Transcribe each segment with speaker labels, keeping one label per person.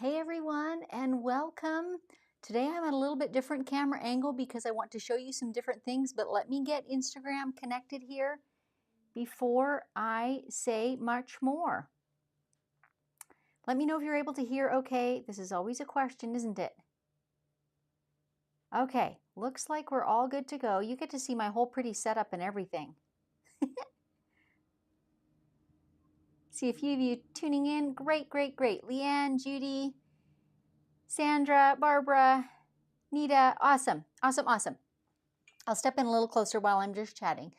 Speaker 1: Hey everyone, and welcome. Today I'm at a little bit different camera angle because I want to show you some different things, but let me get Instagram connected here before I say much more. Let me know if you're able to hear okay. This is always a question, isn't it? Okay, looks like we're all good to go. You get to see my whole pretty setup and everything. See a few of you tuning in. Great, great, great. Leanne, Judy, Sandra, Barbara, Nita, awesome, awesome, awesome. I'll step in a little closer while I'm just chatting.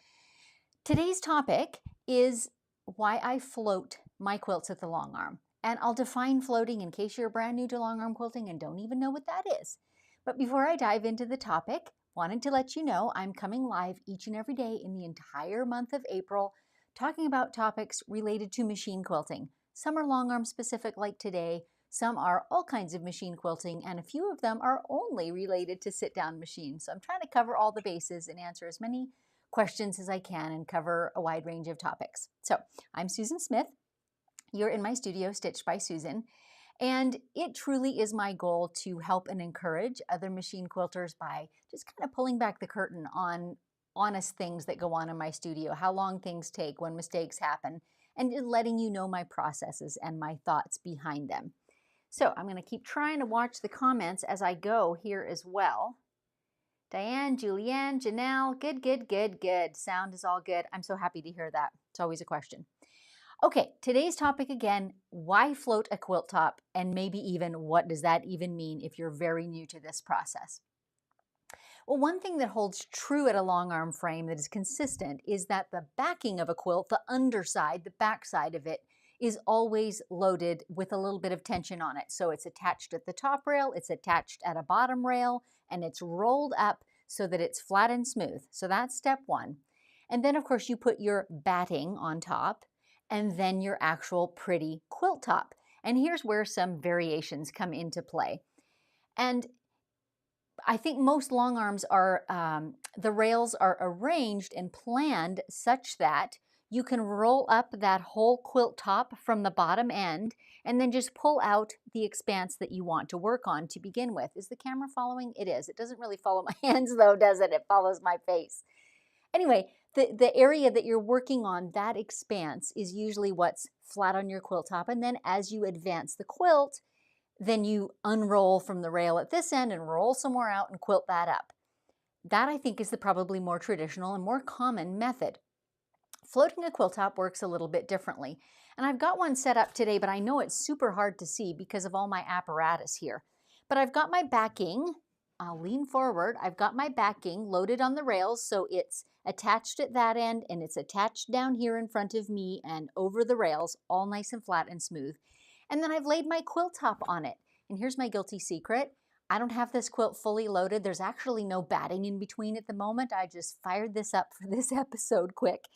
Speaker 1: Today's topic is why I float my quilts at the long arm. And I'll define floating in case you're brand new to long arm quilting and don't even know what that is. But before I dive into the topic, wanted to let you know I'm coming live each and every day in the entire month of April, talking about topics related to machine quilting. Some are long arm specific like today, some are all kinds of machine quilting, and a few of them are only related to sit-down machines. So I'm trying to cover all the bases and answer as many questions as I can and cover a wide range of topics. So I'm Susan Smith. You're in my studio, Stitched by Susan. And it truly is my goal to help and encourage other machine quilters by just kind of pulling back the curtain on honest things that go on in my studio, how long things take, when mistakes happen, and letting you know my processes and my thoughts behind them. So I'm going to keep trying to watch the comments as I go here as well. Diane, Julianne, Janelle, good, good, good, good. Sound is all good. I'm so happy to hear that. It's always a question. Okay, today's topic again, why float a quilt top, and maybe even what does that even mean if you're very new to this process? Well, one thing that holds true at a long arm frame that is consistent is that the backing of a quilt, the underside, the backside of it, is always loaded with a little bit of tension on it. So it's attached at the top rail, it's attached at a bottom rail, and it's rolled up so that it's flat and smooth. So that's step one. And then of course you put your batting on top and then your actual pretty quilt top. And here's where some variations come into play. And I think most long arms are, the rails are arranged and planned such that you can roll up that whole quilt top from the bottom end and then just pull out the expanse that you want to work on to begin with. Is the camera following? It is. It doesn't really follow my hands though, does it? It follows my face. Anyway, the area that you're working on, that expanse, is usually what's flat on your quilt top. And then as you advance the quilt, then you unroll from the rail at this end and roll somewhere out and quilt that up. That I think is the probably more traditional and more common method. Floating a quilt top works a little bit differently. And I've got one set up today, but I know it's super hard to see because of all my apparatus here. But I've got my backing, I'll lean forward, I've got my backing loaded on the rails, so it's attached at that end and it's attached down here in front of me and over the rails, all nice and flat and smooth. And then I've laid my quilt top on it. And here's my guilty secret. I don't have this quilt fully loaded. There's actually no batting in between at the moment. I just fired this up for this episode quick.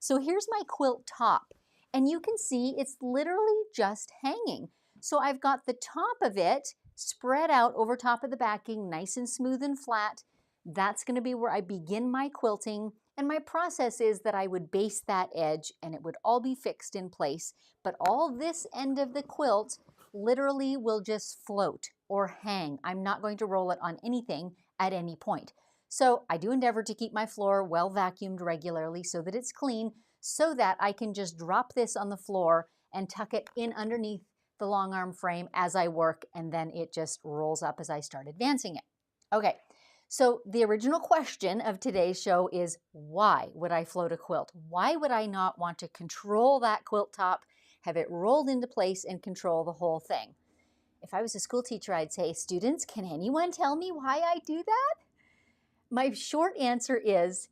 Speaker 1: So here's my quilt top. And you can see it's literally just hanging. So I've got the top of it spread out over top of the backing, nice and smooth and flat. That's going to be where I begin my quilting. And my process is that I would base that edge and it would all be fixed in place. But all this end of the quilt literally will just float or hang. I'm not going to roll it on anything at any point. So I do endeavor to keep my floor well vacuumed regularly so that it's clean, so that I can just drop this on the floor and tuck it in underneath the long arm frame as I work, and then it just rolls up as I start advancing it. Okay, so the original question of today's show is, why would I float a quilt? Why would I not want to control that quilt top, have it rolled into place, and control the whole thing? If I was a school teacher, I'd say, students, can anyone tell me why I do that? My short answer is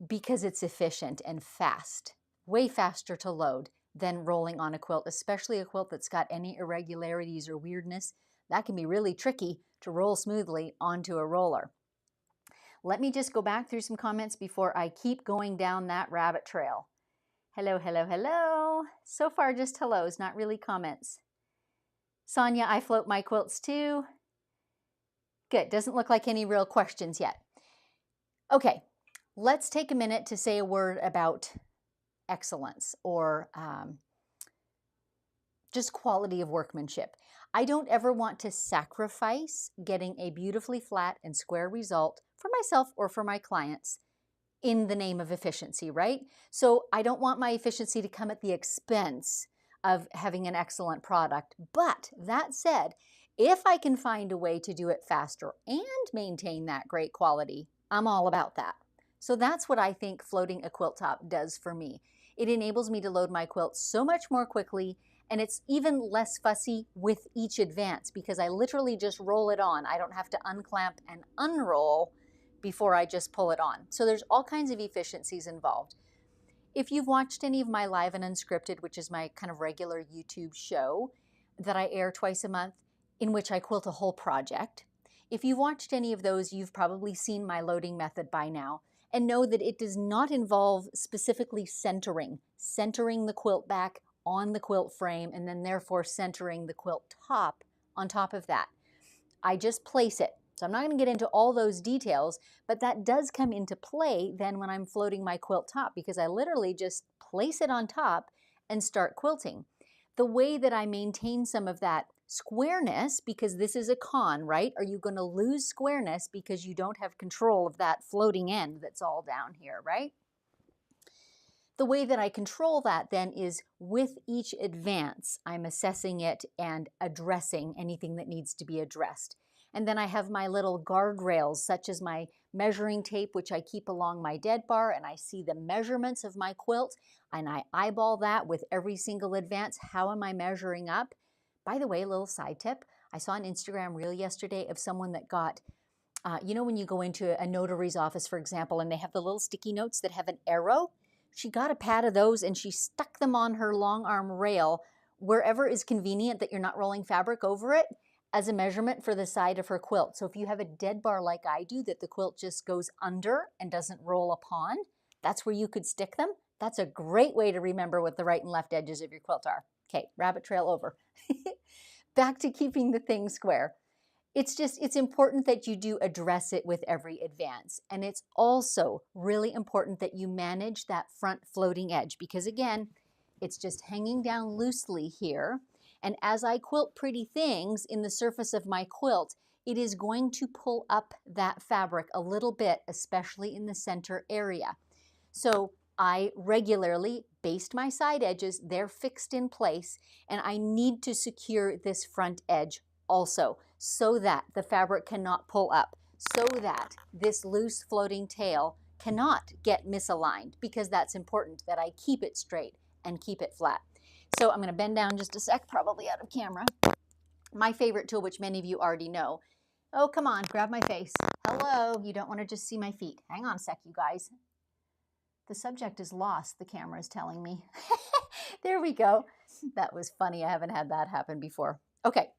Speaker 1: because it's efficient and fast, way faster to load than rolling on a quilt, especially a quilt that's got any irregularities or weirdness. That can be really tricky to roll smoothly onto a roller. Let me just go back through some comments before I keep going down that rabbit trail. Hello, hello, hello. So far just hellos, not really comments. Sonia, I float my quilts too. Good, doesn't look like any real questions yet. Okay, let's take a minute to say a word about excellence or just quality of workmanship. I don't ever want to sacrifice getting a beautifully flat and square result for myself or for my clients in the name of efficiency, right? So I don't want my efficiency to come at the expense of having an excellent product. But that said, if I can find a way to do it faster and maintain that great quality, I'm all about that. So that's what I think floating a quilt top does for me. It enables me to load my quilt so much more quickly, and it's even less fussy with each advance because I literally just roll it on. I don't have to unclamp and unroll before I just pull it on. So there's all kinds of efficiencies involved. If you've watched any of my Live and Unscripted, which is my kind of regular YouTube show that I air twice a month, in which I quilt a whole project, if you've watched any of those, you've probably seen my loading method by now and know that it does not involve specifically centering the quilt back on the quilt frame and then therefore centering the quilt top on top of that. I just place it. So I'm not going to get into all those details, but that does come into play then when I'm floating my quilt top because I literally just place it on top and start quilting. The way that I maintain some of that squareness, because this is a con, right? Are you going to lose squareness because you don't have control of that floating end that's all down here, right? The way that I control that then is with each advance, I'm assessing it and addressing anything that needs to be addressed. And then I have my little guardrails, such as my measuring tape, which I keep along my dead bar, and I see the measurements of my quilt, and I eyeball that with every single advance. How am I measuring up? By the way, a little side tip, I saw an Instagram reel yesterday of someone that got, you know when you go into a notary's office, for example, and they have the little sticky notes that have an arrow? She got a pad of those and she stuck them on her long arm rail wherever is convenient that you're not rolling fabric over it as a measurement for the side of her quilt. So if you have a dead bar like I do that the quilt just goes under and doesn't roll upon, that's where you could stick them. That's a great way to remember what the right and left edges of your quilt are. Okay, rabbit trail over. Back to keeping the thing square. It's important that you do address it with every advance. And it's also really important that you manage that front floating edge because again, it's just hanging down loosely here. And as I quilt pretty things in the surface of my quilt, it is going to pull up that fabric a little bit, especially in the center area. So I regularly baste my side edges, they're fixed in place, and I need to secure this front edge also so that the fabric cannot pull up, so that this loose floating tail cannot get misaligned because that's important that I keep it straight and keep it flat. So I'm going to bend down just a sec, probably out of camera. My favorite tool, which many of you already know. Oh, come on, grab my face. Hello, you don't want to just see my feet. Hang on a sec, you guys. The subject is lost, the camera is telling me. There we go. That was funny. I haven't had that happen before. Okay.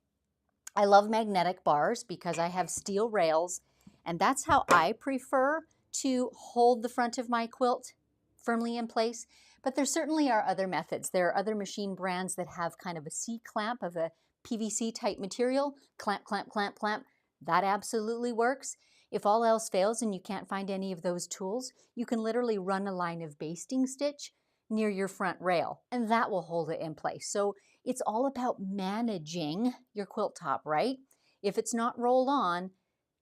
Speaker 1: I love magnetic bars because I have steel rails, and that's how I prefer to hold the front of my quilt firmly in place. But there certainly are other methods. There are other machine brands that have kind of a C-clamp of a PVC type material. Clamp, clamp, clamp, clamp. That absolutely works. If all else fails and you can't find any of those tools, you can literally run a line of basting stitch near your front rail, and that will hold it in place. So it's all about managing your quilt top, right? If it's not rolled on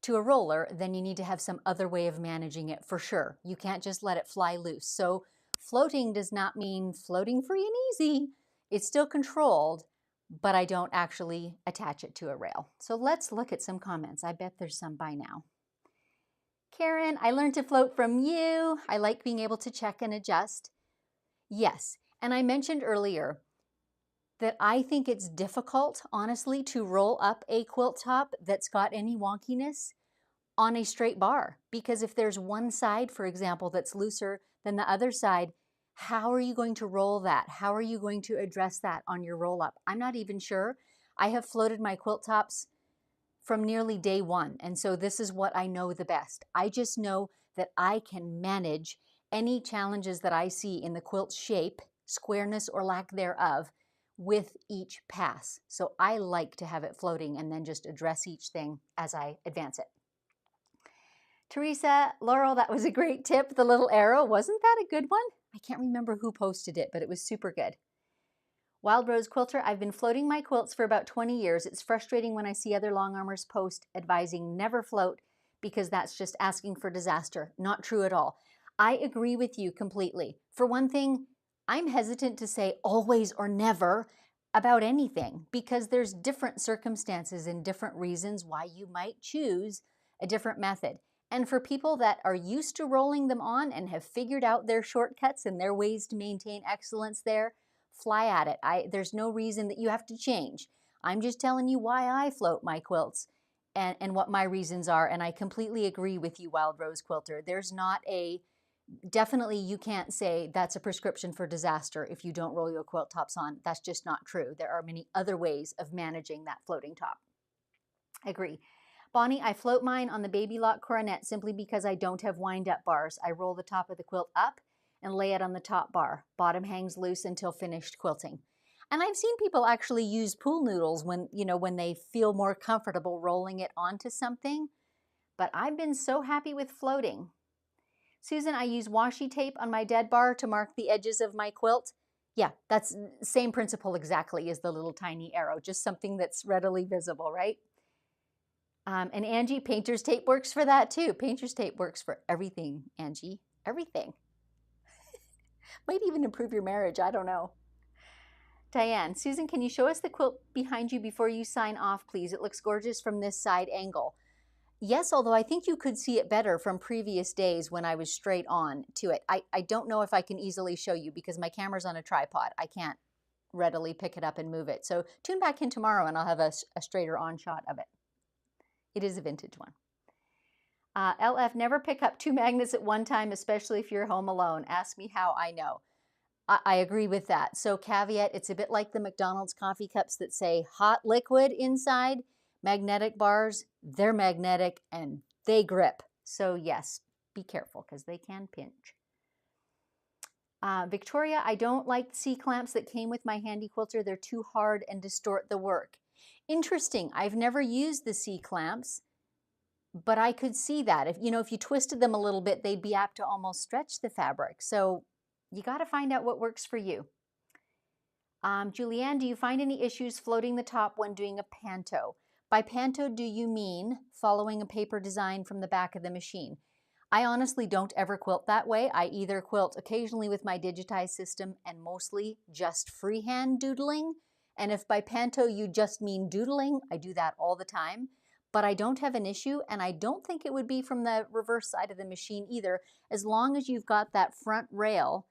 Speaker 1: to a roller, then you need to have some other way of managing it for sure. You can't just let it fly loose. So floating does not mean floating free and easy. It's still controlled, but I don't actually attach it to a rail. So let's look at some comments. I bet there's some by now. Karen, I learned to float from you. I like being able to check and adjust. Yes, and I mentioned earlier that I think it's difficult, honestly, to roll up a quilt top that's got any wonkiness on a straight bar. Because if there's one side, for example, that's looser than the other side, how are you going to roll that? How are you going to address that on your roll up? I'm not even sure. I have floated my quilt tops from nearly day one, and so this is what I know the best. I just know that I can manage any challenges that I see in the quilt shape, squareness or lack thereof, with each pass. So I like to have it floating and then just address each thing as I advance it. Teresa, Laurel, that was a great tip. The little arrow, wasn't that a good one? I can't remember who posted it, but it was super good. Wild Rose Quilter, I've been floating my quilts for about 20 years. It's frustrating when I see other long armers post advising never float because that's just asking for disaster. Not true at all. I agree with you completely. For one thing, I'm hesitant to say always or never about anything because there's different circumstances and different reasons why you might choose a different method. And for people that are used to rolling them on and have figured out their shortcuts and their ways to maintain excellence there, fly at it. There's no reason that you have to change. I'm just telling you why I float my quilts and what my reasons are. And I completely agree with you, Wild Rose Quilter. There's not a, definitely you can't say that's a prescription for disaster if you don't roll your quilt tops on. That's just not true. There are many other ways of managing that floating top. Agree. Bonnie, I float mine on the baby lock coronet simply because I don't have wind-up bars. I roll the top of the quilt up and lay it on the top bar. Bottom hangs loose until finished quilting. And I've seen people actually use pool noodles when, when they feel more comfortable rolling it onto something. But I've been so happy with floating. Susan, I use washi tape on my dead bar to mark the edges of my quilt. Yeah, that's the same principle exactly as the little tiny arrow, just something that's readily visible, right? And Angie, painter's tape works for that too. Painter's tape works for everything, Angie, everything. Might even improve your marriage, I don't know. Diane, Susan, can you show us the quilt behind you before you sign off, please? It looks gorgeous from this side angle. Yes, although I think you could see it better from previous days when I was straight on to it. I don't know if I can easily show you because my camera's on a tripod. I can't readily pick it up and move it. So tune back in tomorrow and I'll have a straighter on shot of it. It is a vintage one. LF, never pick up 2 magnets at one time, especially if you're home alone. Ask me how I know. I agree with that. So caveat, it's a bit like the McDonald's coffee cups that say hot liquid inside. Magnetic bars, they're magnetic and they grip. So yes, be careful because they can pinch. Victoria, I don't like the C-clamps that came with my handy quilter. They're too hard and distort the work. Interesting. I've never used the C-clamps, but I could see that. If you twisted them a little bit, they'd be apt to almost stretch the fabric. So you got to find out what works for you. Julianne, do you find any issues floating the top when doing a panto? By panto, do you mean following a paper design from the back of the machine? I honestly don't ever quilt that way. I either quilt occasionally with my digitized system and mostly just freehand doodling. And if by panto you just mean doodling, I do that all the time. But I don't have an issue, and I don't think it would be from the reverse side of the machine either, as long as you've got that front rail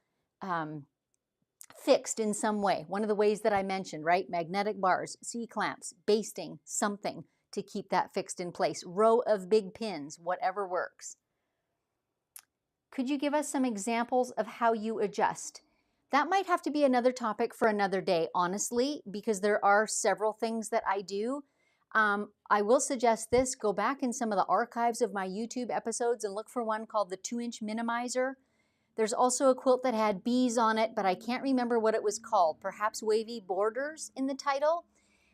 Speaker 1: fixed in some way. One of the ways that I mentioned, right? Magnetic bars, C-clamps, basting, something to keep that fixed in place. Row of big pins, whatever works. Could you give us some examples of how you adjust? That might have to be another topic for another day, honestly, because there are several things that I do. I will suggest this. Go back in some of the archives of my YouTube episodes and look for one called the 2-inch minimizer. There's also a quilt that had bees on it, but I can't remember what it was called. Perhaps Wavy Borders in the title,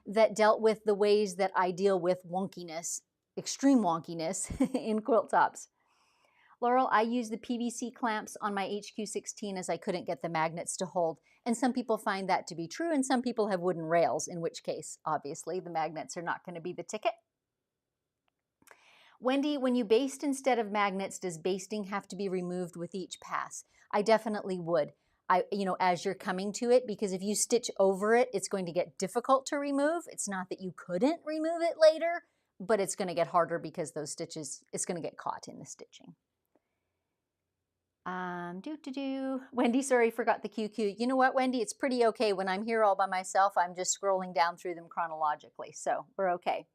Speaker 1: that dealt with the ways that I deal with wonkiness, extreme wonkiness in quilt tops. Laurel, I use the PVC clamps on my HQ16 as I couldn't get the magnets to hold. And some people find that to be true, and some people have wooden rails, in which case, obviously, the magnets are not going to be the ticket. Wendy, when you baste instead of magnets, does basting have to be removed with each pass? I definitely would. As you're coming to it, because if you stitch over it, it's going to get difficult to remove. It's not that you couldn't remove it later, but it's going to get harder because those stitches, it's going to get caught in the stitching. Wendy, sorry, forgot the QQ. You know what, Wendy? It's pretty okay. When I'm here all by myself, I'm just scrolling down through them chronologically, so we're okay.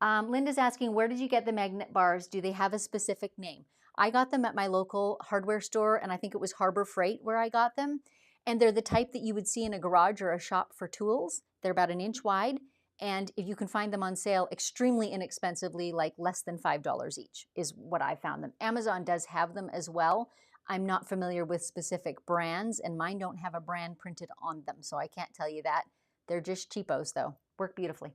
Speaker 1: Linda's asking, where did you get the magnet bars? Do they have a specific name? I got them at my local hardware store, and I think it was Harbor Freight where I got them. And they're the type that you would see in a garage or a shop for tools. They're about 1 inch wide. And if you can find them on sale extremely inexpensively, like less than $5 each is what I found them. Amazon does have them as well. I'm not familiar with specific brands, and mine don't have a brand printed on them, so I can't tell you that. They're just cheapos though. Work beautifully.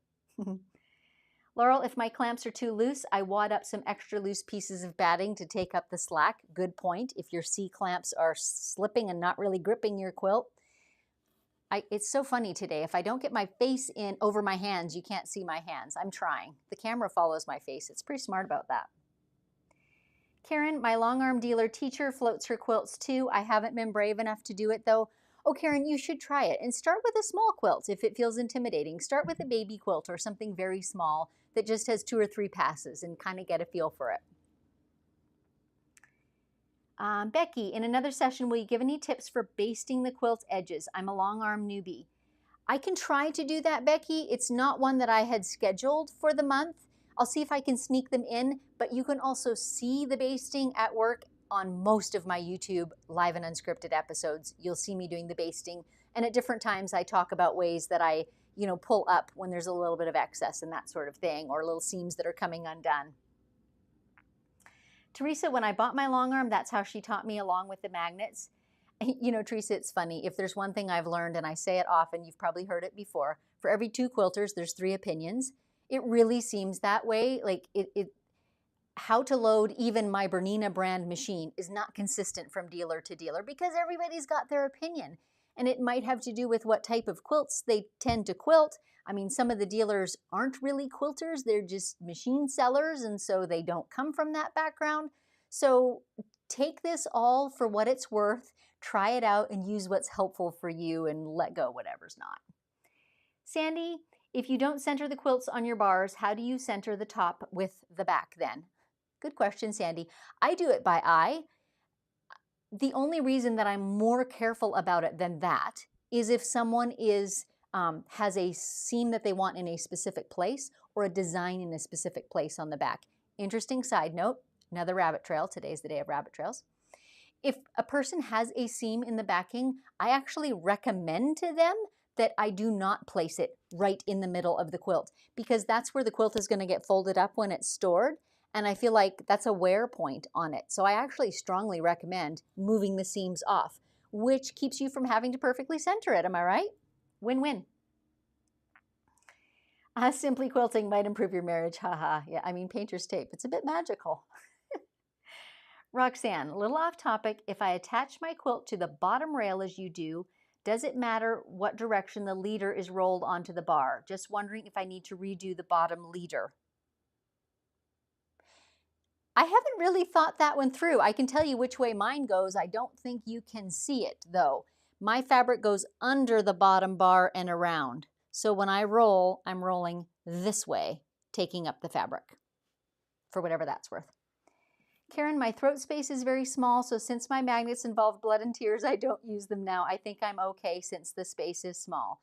Speaker 1: Laurel, if my clamps are too loose, I wad up some extra loose pieces of batting to take up the slack. Good point. If your C-clamps are slipping and not really gripping your quilt, It's so funny today. If I don't get my face in over my hands, you can't see my hands. I'm trying. The camera follows my face. It's pretty smart about that. Karen, my long arm dealer teacher floats her quilts too. I haven't been brave enough to do it though. Oh, Karen, you should try it and start with a small quilt if it feels intimidating. Start with a baby quilt or something very small that just has 2 or 3 passes and kind of get a feel for it. Becky, in another session, will you give any tips for basting the quilt edges? I'm a long arm newbie. I can try to do that, Becky. It's not one that I had scheduled for the month. I'll see if I can sneak them in, but you can also see the basting at work on most of my YouTube live and unscripted episodes. You'll see me doing the basting, and at different times I talk about ways that I, pull up when there's a little bit of excess and that sort of thing, or little seams that are coming undone. Teresa, when I bought my long arm, that's how she taught me, along with the magnets. Teresa, it's funny. If there's one thing I've learned, and I say it often, you've probably heard it before, for every 2 quilters, there's 3 opinions. It really seems that way. Like how to load even my Bernina brand machine is not consistent from dealer to dealer because everybody's got their opinion. And it might have to do with what type of quilts they tend to quilt. I mean, some of the dealers aren't really quilters. They're just machine sellers, and so they don't come from that background. So take this all for what it's worth, try it out, and use what's helpful for you and let go whatever's not. Sandy, if you don't center the quilts on your bars, how do you center the top with the back then? Good question, Sandy. I do it by eye. The only reason that I'm more careful about it than that is if someone has a seam that they want in a specific place or a design in a specific place on the back. Interesting side note, another rabbit trail. Today's the day of rabbit trails. If a person has a seam in the backing, I actually recommend to them that I do not place it right in the middle of the quilt because that's where the quilt is going to get folded up when it's stored. And I feel like that's a wear point on it. So I actually strongly recommend moving the seams off, which keeps you from having to perfectly center it. Am I right? Win-win. Simply quilting might improve your marriage. Haha. Yeah, I mean, painter's tape. It's a bit magical. Roxanne, a little off topic. If I attach my quilt to the bottom rail as you do, does it matter what direction the leader is rolled onto the bar? Just wondering if I need to redo the bottom leader. I haven't really thought that one through. I can tell you which way mine goes. I don't think you can see it though. My fabric goes under the bottom bar and around. So when I roll, I'm rolling this way, taking up the fabric, for whatever that's worth. Karen, my throat space is very small, so since my magnets involve blood and tears, I don't use them now. I think I'm okay since the space is small.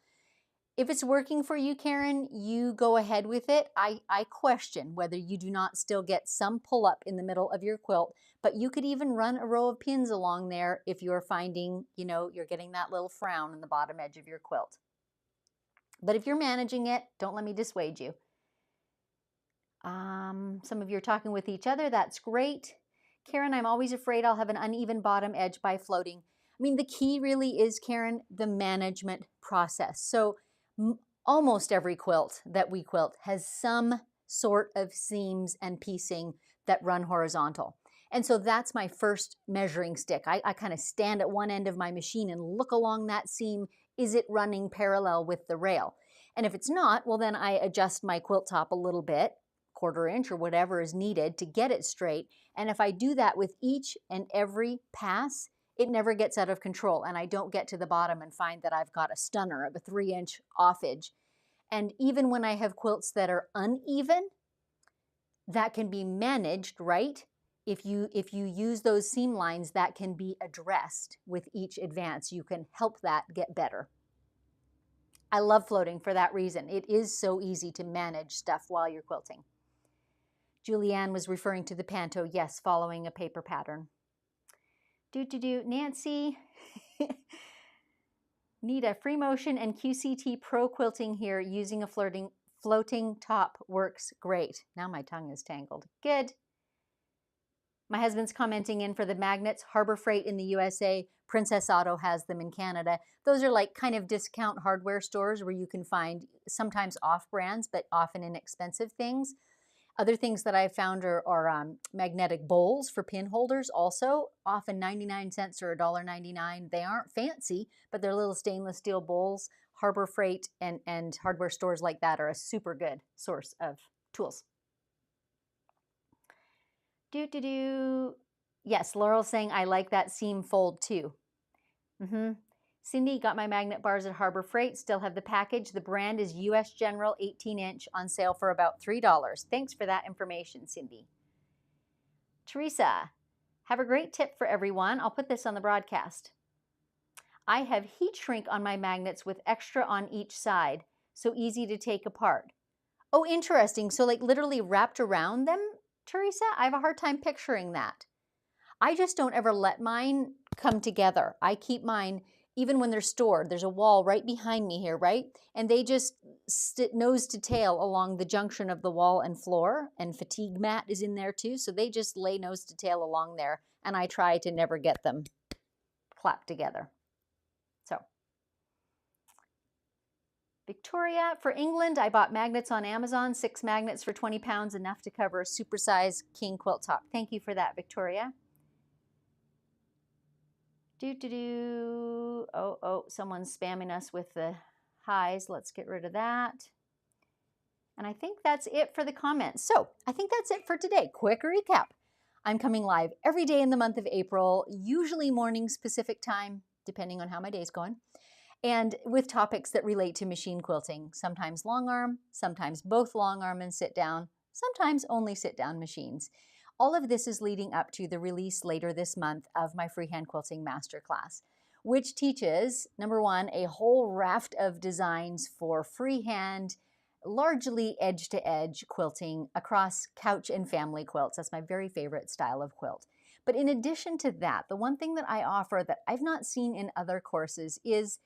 Speaker 1: If it's working for you, Karen, you go ahead with it. I question whether you do not still get some pull up in the middle of your quilt, but you could even run a row of pins along there if you're finding, you're getting that little frown in the bottom edge of your quilt. But if you're managing it, don't let me dissuade you. Some of you are talking with each other. That's great. Karen, I'm always afraid I'll have an uneven bottom edge by floating. I mean, the key really is, Karen, the management process. So almost every quilt that we quilt has some sort of seams and piecing that run horizontal. And so that's my first measuring stick. I kind of stand at one end of my machine and look along that seam. Is it running parallel with the rail? And if it's not, well, then I adjust my quilt top a little bit, 1/4 inch or whatever is needed to get it straight. And if I do that with each and every pass, it never gets out of control and I don't get to the bottom and find that I've got a stunner of a 3-inch offage. And even when I have quilts that are uneven, that can be managed, right? If you use those seam lines, that can be addressed with each advance. You can help that get better. I love floating for that reason. It is so easy to manage stuff while you're quilting. Julianne was referring to the panto, yes, following a paper pattern. Nancy, need a free motion and QCT Pro quilting here using a floating top works great. Now my tongue is tangled. Good. My husband's commenting in for the magnets, Harbor Freight in the USA, Princess Auto has them in Canada. Those are like kind of discount hardware stores where you can find sometimes off brands, but often inexpensive things. Other things that I've found are magnetic bowls for pin holders also, often 99 cents or $1.99. They aren't fancy, but they're little stainless steel bowls. Harbor Freight and hardware stores like that are a super good source of tools. Yes, Laurel's saying, I like that seam fold too. Cindy, got my magnet bars at Harbor Freight, still have the package. The brand is US General 18-inch on sale for about $3. Thanks for that information, Cindy. Teresa, have a great tip for everyone. I'll put this on the broadcast. I have heat shrink on my magnets with extra on each side, so easy to take apart. Oh, interesting. So like literally wrapped around them, Teresa? I have a hard time picturing that. I just don't ever let mine come together. I keep mine, even when they're stored, there's a wall right behind me here, right? And they just sit nose to tail along the junction of the wall and floor, and fatigue mat is in there too. So they just lay nose to tail along there, and I try to never get them clapped together. So, Victoria, for England, I bought magnets on Amazon, 6 magnets for 20 pounds, enough to cover a supersized king quilt top. Thank you for that, Victoria. Oh, someone's spamming us with the highs. Let's get rid of that. And I think that's it for the comments. So I think that's it for today. Quick recap. I'm coming live every day in the month of April, usually mornings Pacific time, depending on how my day's going, and with topics that relate to machine quilting. Sometimes long arm, sometimes both long arm and sit down, sometimes only sit down machines. All of this is leading up to the release later this month of my freehand quilting masterclass, which teaches, number one, a whole raft of designs for freehand, largely edge-to-edge quilting across couch and family quilts. That's my very favorite style of quilt. But in addition to that, the one thing that I offer that I've not seen in other courses is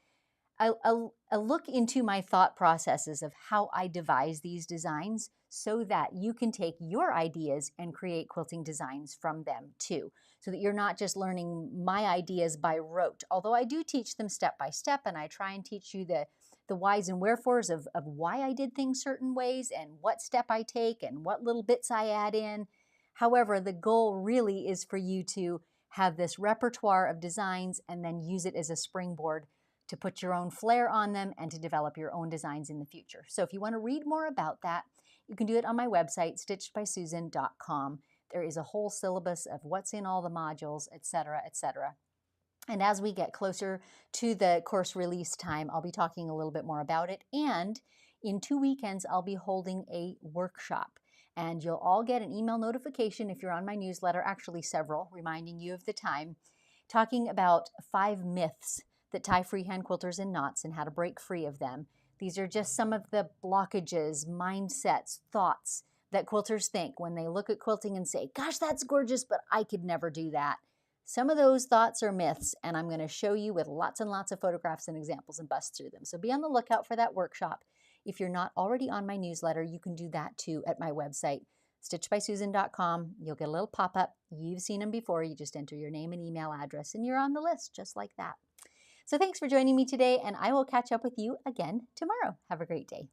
Speaker 1: a look into my thought processes of how I devise these designs so that you can take your ideas and create quilting designs from them too, so that you're not just learning my ideas by rote. Although I do teach them step by step, and I try and teach you the whys and wherefores of why I did things certain ways and what step I take and what little bits I add in. However, the goal really is for you to have this repertoire of designs and then use it as a springboard to put your own flair on them and to develop your own designs in the future. So if you want to read more about that, you can do it on my website, StitchedBySusan.com. There is a whole syllabus of what's in all the modules, etc., etc. And as we get closer to the course release time, I'll be talking a little bit more about it. And in 2 weekends, I'll be holding a workshop. And you'll all get an email notification if you're on my newsletter, actually several, reminding you of the time, talking about 5 myths that tie freehand quilters in knots and how to break free of them. These are just some of the blockages, mindsets, thoughts that quilters think when they look at quilting and say, gosh, that's gorgeous, but I could never do that. Some of those thoughts are myths, and I'm going to show you with lots and lots of photographs and examples and bust through them. So be on the lookout for that workshop. If you're not already on my newsletter, you can do that too at my website, StitchedBySusan.com. You'll get a little pop-up. You've seen them before. You just enter your name and email address, and you're on the list just like that. So thanks for joining me today, and I will catch up with you again tomorrow. Have a great day.